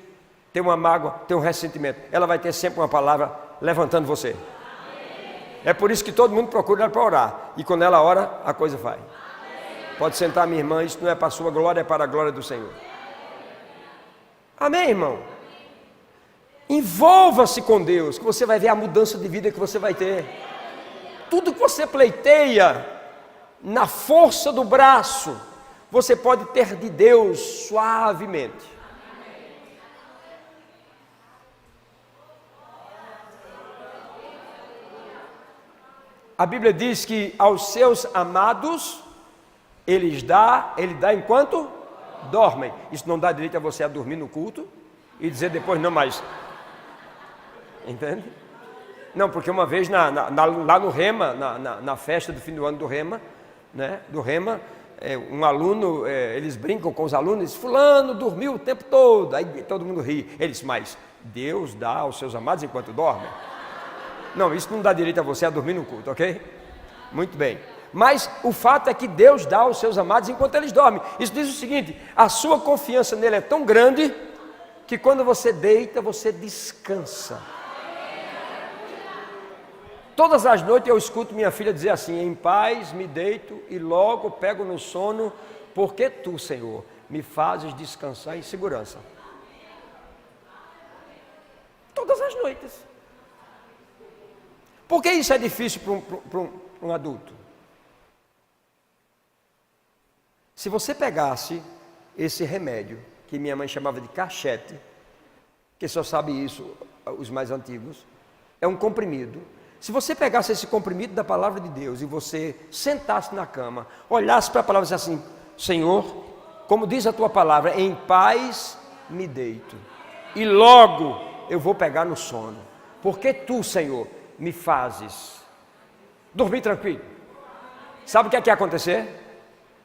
ter uma mágoa, ter um ressentimento. Ela vai ter sempre uma palavra levantando você. É por isso que todo mundo procura ela para orar. E quando ela ora, a coisa vai. Pode sentar, minha irmã, isso não é para a sua glória, é para a glória do Senhor. Amém, irmão? Envolva-se com Deus, que você vai ver a mudança de vida que você vai ter. Tudo que você pleiteia na força do braço, você pode ter de Deus suavemente. A Bíblia diz que aos seus amados ele dá enquanto dormem. Isso não dá direito a você a dormir no culto e dizer depois não mais. Entende? Não, porque uma vez lá no Rema, na festa do fim do ano do Rema, né? Um aluno, eles brincam com os alunos, diz, fulano dormiu o tempo todo, aí todo mundo ri. Ele diz, mas Deus dá aos seus amados enquanto dormem? Não, isso não dá direito a você a dormir no culto, ok? Muito bem. Mas o fato é que Deus dá aos seus amados enquanto eles dormem. Isso diz o seguinte: a sua confiança nele é tão grande que quando você deita, você descansa. Todas as noites eu escuto minha filha dizer assim: em paz me deito e logo pego no sono, porque tu, Senhor, me fazes descansar em segurança. Todas as noites. Por que isso é difícil para um adulto? Se você pegasse esse remédio, que minha mãe chamava de cachete, que só sabe isso os mais antigos, é um comprimido. Se você pegasse esse comprimido da palavra de Deus e você sentasse na cama, olhasse para a palavra e dissesse assim: Senhor, como diz a tua palavra, em paz me deito e logo eu vou pegar no sono, porque tu, Senhor, me fazes dormir tranquilo. Sabe o que é que ia acontecer?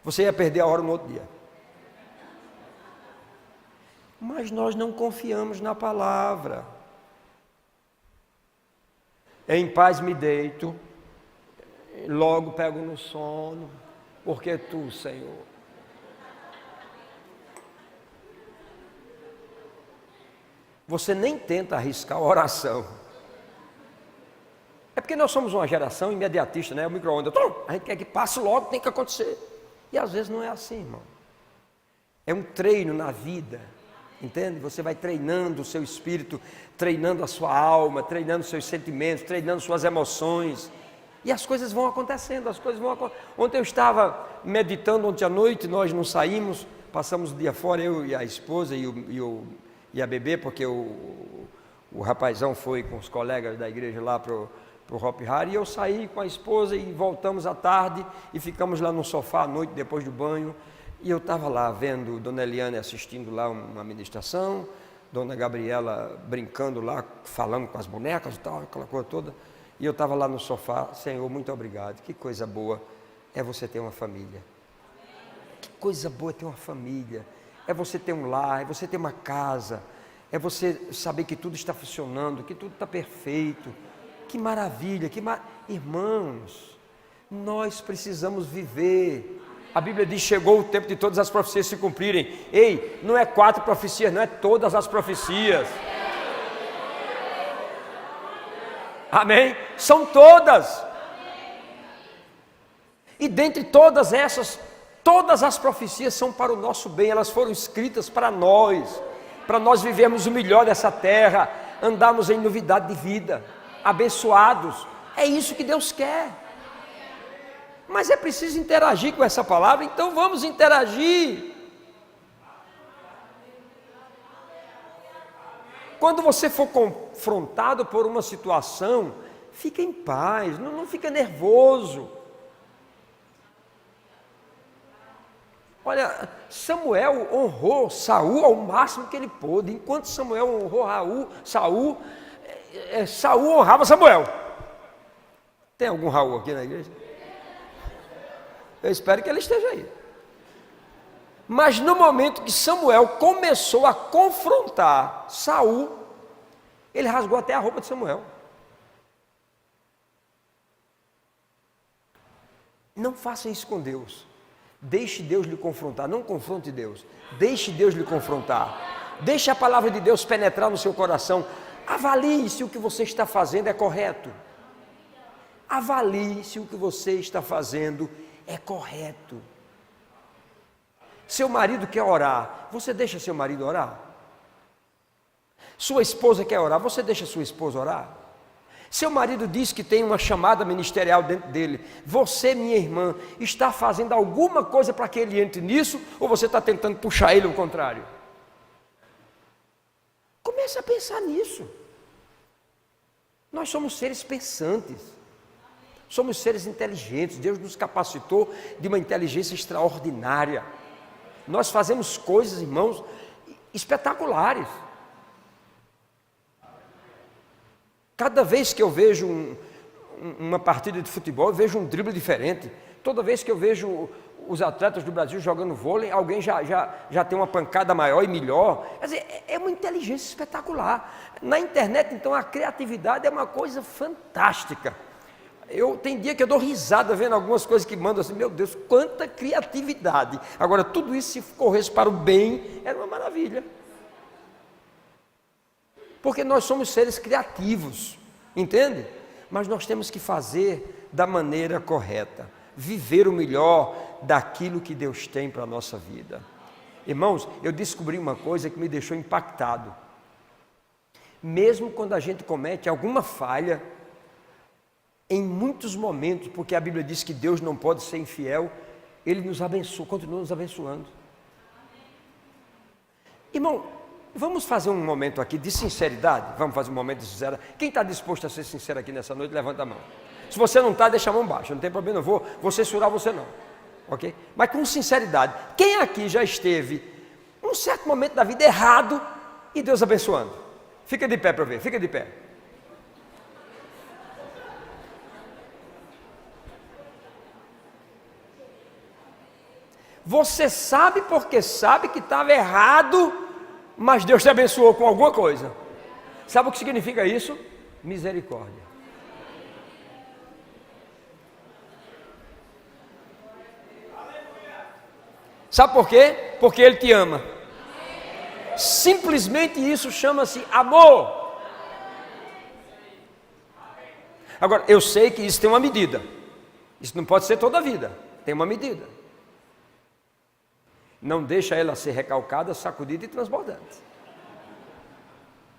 Você ia perder a hora no outro dia. Mas nós não confiamos na palavra. Em paz me deito, logo pego no sono, porque tu, Senhor. Você nem tenta arriscar a oração. É porque nós somos uma geração imediatista, né? O micro-ondas, a gente quer que passe logo, tem que acontecer. E às vezes não é assim, irmão. É um treino na vida, entende? Você vai treinando o seu espírito, treinando a sua alma, treinando os seus sentimentos, treinando suas emoções. E as coisas vão acontecendo, Ontem eu estava meditando, ontem à noite, nós não saímos, passamos o dia fora, eu e a esposa e a bebê, porque o rapazão foi com os colegas da igreja lá para o Hopi Hari, e eu saí com a esposa e voltamos à tarde e ficamos lá no sofá à noite depois do banho, e eu estava lá vendo Dona Eliane assistindo lá uma ministração, Dona Gabriela brincando lá, falando com as bonecas e tal, aquela coisa toda, e eu estava lá no sofá. Senhor, muito obrigado, que coisa boa é você ter uma família, que coisa boa é ter uma família, é você ter um lar, é você ter uma casa, é você saber que tudo está funcionando, que tudo está perfeito. Que maravilha, Irmãos, nós precisamos viver A Bíblia diz: chegou o tempo de todas as profecias se cumprirem. Ei, não é 4 profecias, não é todas as profecias. Amém? São todas. E dentre todas essas, todas as profecias são para o nosso bem. Elas foram escritas para nós vivermos o melhor dessa terra, andarmos em novidade de vida, abençoados. É isso que Deus quer. Mas é preciso interagir com essa palavra, então vamos interagir. Quando você for confrontado por uma situação, fica em paz, não fica nervoso. Olha, Samuel honrou Saul ao máximo que ele pôde. Enquanto Samuel honrou Saul, Saul honrava Samuel. Tem algum Raul aqui na igreja? Eu espero que ele esteja aí. Mas no momento que Samuel começou a confrontar Saul, ele rasgou até a roupa de Samuel. Não faça isso com Deus. Deixe Deus lhe confrontar, não confronte Deus. Deixe Deus lhe confrontar. Deixe a palavra de Deus penetrar no seu coração. Avalie se o que você está fazendo é correto. Avalie se o que você está fazendo é correto. Seu marido quer orar, você deixa seu marido orar? Sua esposa quer orar, você deixa sua esposa orar? Seu marido diz que tem uma chamada ministerial dentro dele. Você, minha irmã, está fazendo alguma coisa para que ele entre nisso? Ou você está tentando puxar ele ao contrário? Comece a pensar nisso. Nós somos seres pensantes. Somos seres inteligentes. Deus nos capacitou de uma inteligência extraordinária. Nós fazemos coisas, irmãos, espetaculares. Cada vez que eu vejo uma partida de futebol, eu vejo um drible diferente. Toda vez que eu vejo os atletas do Brasil jogando vôlei, alguém já tem uma pancada maior e melhor. Quer dizer, é uma inteligência espetacular. Na internet, então, a criatividade é uma coisa fantástica. Tem dia que eu dou risada vendo algumas coisas que mandam assim, meu Deus, quanta criatividade. Agora, tudo isso, se corresse para o bem, era uma maravilha. Porque nós somos seres criativos, entende? Mas nós temos que fazer da maneira correta, viver o melhor daquilo que Deus tem para a nossa vida. Irmãos, eu descobri uma coisa que me deixou impactado. Mesmo quando a gente comete alguma falha, em muitos momentos, porque a Bíblia diz que Deus não pode ser infiel, Ele nos abençoa, continua nos abençoando. Irmão, vamos fazer um momento aqui de sinceridade? Vamos fazer um momento de sinceridade? Quem está disposto a ser sincero aqui nessa noite, levanta a mão. Se você não está, deixa a mão baixa, não tem problema, não vou censurar você não, ok? Mas com sinceridade, quem aqui já esteve um certo momento da vida errado e Deus abençoando? Fica de pé para ver, fica de pé. Você sabe porque sabe que estava errado, mas Deus te abençoou com alguma coisa. Sabe o que significa isso? Misericórdia. Sabe por quê? Porque Ele te ama. Simplesmente isso chama-se amor. Agora, eu sei que isso tem uma medida. Isso não pode ser toda a vida. Tem uma medida. Não deixa ela ser recalcada, sacudida e transbordante.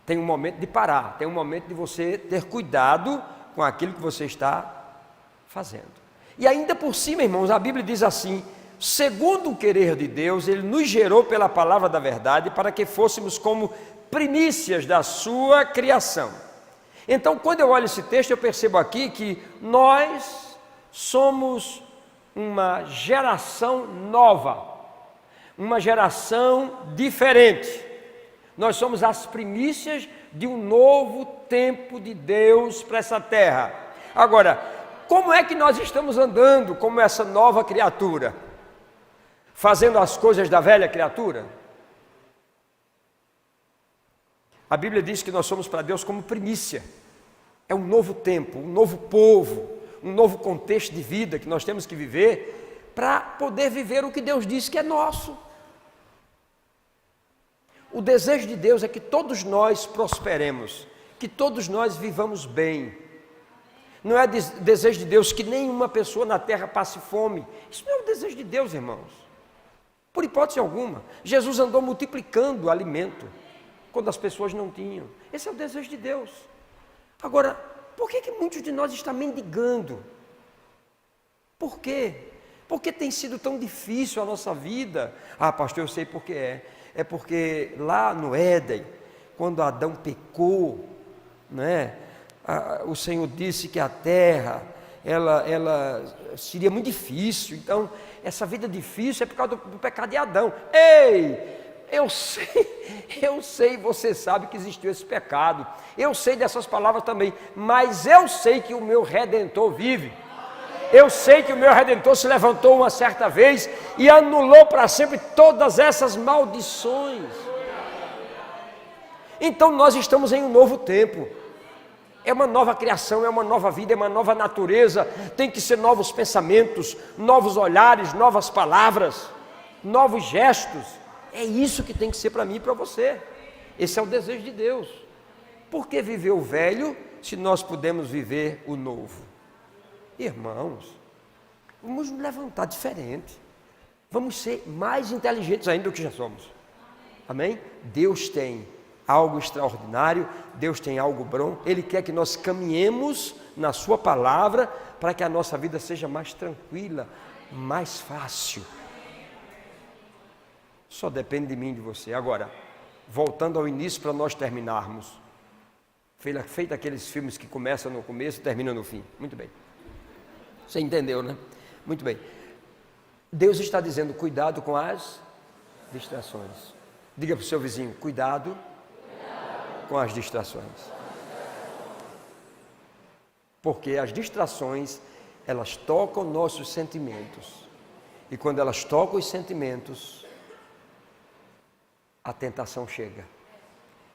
Tem um momento de parar, tem um momento de você ter cuidado com aquilo que você está fazendo. E ainda por cima, irmãos, a Bíblia diz assim: segundo o querer de Deus, Ele nos gerou pela palavra da verdade para que fôssemos como primícias da sua criação. Então, quando eu olho esse texto, eu percebo aqui que nós somos uma geração nova. Uma geração diferente. Nós somos as primícias de um novo tempo de Deus para essa terra. Agora, como é que nós estamos andando como essa nova criatura? Fazendo as coisas da velha criatura? A Bíblia diz que nós somos para Deus como primícia. É um novo tempo, um novo povo, um novo contexto de vida que nós temos que viver para poder viver o que Deus disse que é nosso. O desejo de Deus é que todos nós prosperemos, que todos nós vivamos bem. Não é desejo de Deus que nenhuma pessoa na terra passe fome. Isso não é o desejo de Deus, irmãos. Por hipótese alguma. Jesus andou multiplicando alimento quando as pessoas não tinham. Esse é o desejo de Deus. Agora, por que muitos de nós estão mendigando? Por quê? Porque tem sido tão difícil a nossa vida. Ah, pastor, eu sei por que é. É porque lá no Éden, quando Adão pecou, né, o Senhor disse que a terra, ela seria muito difícil. Então, essa vida difícil é por causa do pecado de Adão. Ei, eu sei, você sabe que existiu esse pecado. Eu sei dessas palavras também, mas eu sei que o meu Redentor vive. Eu sei que o meu Redentor se levantou uma certa vez e anulou para sempre todas essas maldições. Então nós estamos em um novo tempo. É uma nova criação, é uma nova vida, é uma nova natureza. Tem que ser novos pensamentos, novos olhares, novas palavras, novos gestos. É isso que tem que ser para mim e para você. Esse é o desejo de Deus. Por que viver o velho se nós podemos viver o novo? Irmãos, vamos nos levantar diferente. Vamos ser mais inteligentes ainda do que já somos. Amém? Deus tem algo extraordinário, Deus tem algo bom. Ele quer que nós caminhemos na sua palavra para que a nossa vida seja mais tranquila, mais fácil. Só depende de mim e de você. Agora, voltando ao início para nós terminarmos. Feito aqueles filmes que começam no começo e terminam no fim. Muito bem. Você entendeu, né? Muito bem. Deus está dizendo, cuidado com as distrações. Diga para o seu vizinho, cuidado com as distrações. Porque as distrações, elas tocam nossos sentimentos. E quando elas tocam os sentimentos, a tentação chega.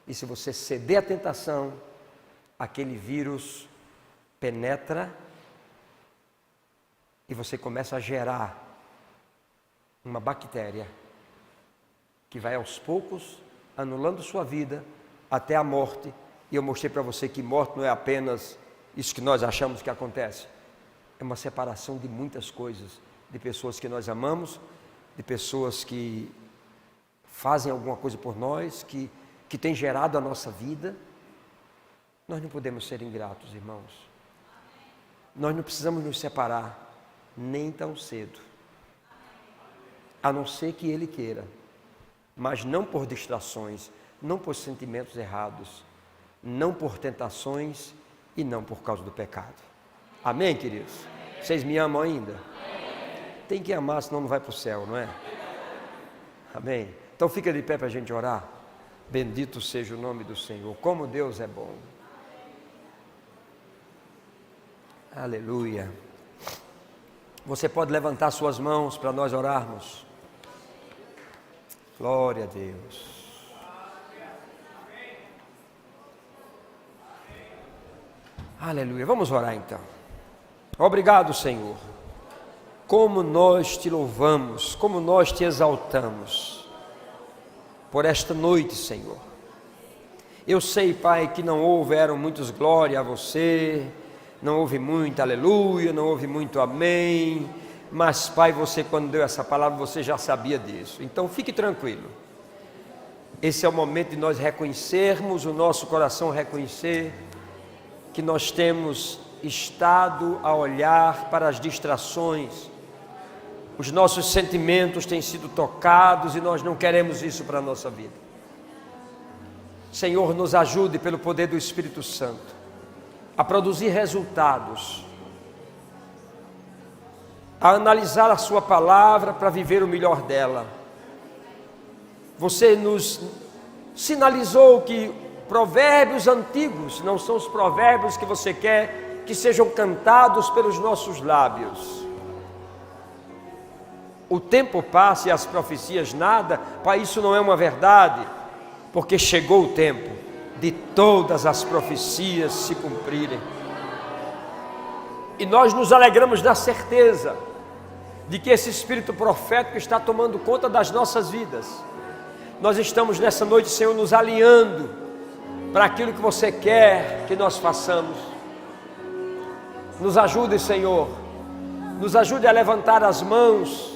E se você ceder à tentação, aquele vírus penetra e você começa a gerar uma bactéria que vai aos poucos anulando sua vida até a morte. E eu mostrei para você que morte não é apenas isso que nós achamos que acontece. É uma separação de muitas coisas, de pessoas que nós amamos, de pessoas que fazem alguma coisa por nós, que tem gerado a nossa vida. Nós não podemos ser ingratos, irmãos. Nós não precisamos nos separar nem tão cedo, a não ser que Ele queira, mas não por distrações, não por sentimentos errados, não por tentações e não por causa do pecado. Amém, queridos? Vocês me amam ainda? Tem que amar, senão não vai para o céu, não é? Amém? Então fica de pé para a gente orar. Bendito seja o nome do Senhor. Como Deus é bom. Aleluia. Você pode levantar suas mãos para nós orarmos. Glória a Deus. Aleluia. Vamos orar então. Obrigado, Senhor. Como nós te louvamos, como nós te exaltamos por esta noite, Senhor. Eu sei, Pai, que não houveram muitos glória a você, não houve muito aleluia, não houve muito amém, mas, Pai, você quando deu essa palavra, você já sabia disso. Então fique tranquilo. Esse é o momento de nós reconhecermos, o nosso coração reconhecer que nós temos estado a olhar para as distrações. Os nossos sentimentos têm sido tocados e nós não queremos isso para a nossa vida. Senhor, nos ajude pelo poder do Espírito Santo a produzir resultados, a analisar a sua palavra para viver o melhor dela. Você nos sinalizou que provérbios antigos não são os provérbios que você quer que sejam cantados pelos nossos lábios. O tempo passa e as profecias nada, para isso não é uma verdade, porque chegou o tempo de todas as profecias se cumprirem. E nós nos alegramos na certeza de que esse espírito profético está tomando conta das nossas vidas. Nós estamos nessa noite, Senhor, nos alinhando para aquilo que você quer que nós façamos. Nos ajude, Senhor, nos ajude a levantar as mãos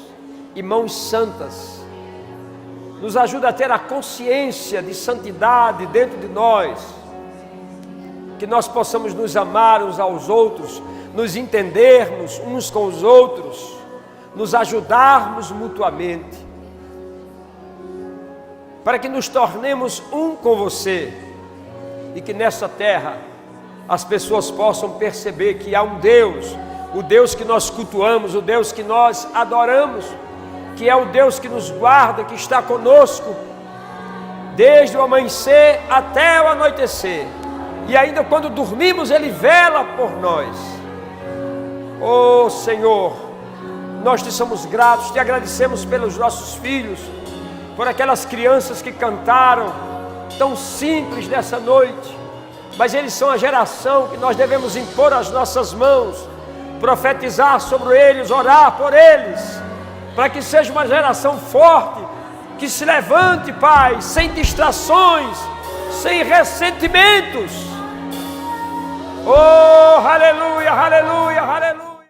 e mãos santas. Nos ajude a ter a consciência de santidade dentro de nós, que nós possamos nos amar uns aos outros, nos entendermos uns com os outros, nos ajudarmos mutuamente, para que nos tornemos um com você, e que nessa terra as pessoas possam perceber que há um Deus, o Deus que nós cultuamos, o Deus que nós adoramos, que é o Deus que nos guarda, que está conosco desde o amanhecer até o anoitecer, e ainda quando dormimos Ele vela por nós. Oh Senhor, nós te somos gratos, te agradecemos pelos nossos filhos, por aquelas crianças que cantaram tão simples nessa noite, mas eles são a geração que nós devemos impor as nossas mãos, profetizar sobre eles, orar por eles, para que seja uma geração forte, que se levante, Pai, sem distrações, sem ressentimentos. Oh, aleluia, aleluia.